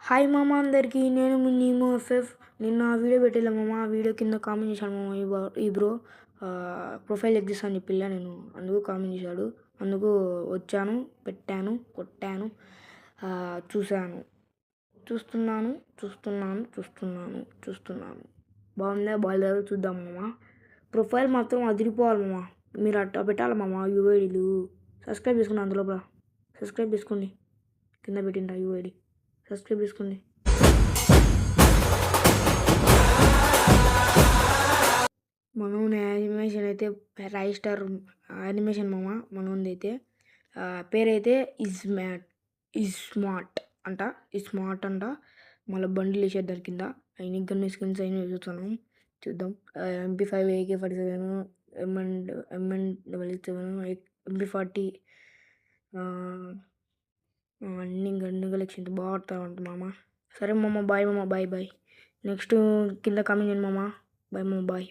Hi మామ అందరికి, నేను మీ నీమో ఎఫ్ఎఫ్. నిన్న వీడియో పెట్టేలా మామ, ఆ వీడియో కింద కామెంట్ చేశాడు మామ. ఈ బ్రో ప్రొఫైల్ ఎగ్జిస్ట్ అని చెప్పిల్లా, నేను అందుకు కామెంట్ చేశాడు. అందుకు వచ్చాను, పెట్టాను, కొట్టాను, చూస్తున్నాను. బాగుందా బాగాలేదు చూద్దాం మామ. ప్రొఫైల్ మాత్రం అదిరిపోవాలి మామ. మీరు అట్లా పెట్టాలి మామ. యూఐడీలు సబ్స్క్రైబ్ చేసుకుని అందులో సబ్స్క్రైబ్ చేసుకోండి. కింద పెట్టిండ్రా యూఐడి, సబ్స్క్రైబ్ చేసుకోండి. మనోని యానిమేషన్ అయితే రైట్ స్టార్ యానిమేషన్ మామ. మనోంది అయితే పేరైతే స్మార్ట్ అంట. మళ్ళీ బండిలు వేసేద్దారు కింద. అయిన గన్ స్కిన్స్ అయినా చూస్తున్నాం, చూద్దాం. MP5, AK-47, MN7, MP40, అన్ని గన్ను కలెక్షన్స్ బాగా ఆడుతూ మామ. సరే మామ, బాయ్ మామ, బాయ్. నెక్స్ట్ కింద కామెంట్ చేయండి మామ. బాయ్ మామ, బాయ్.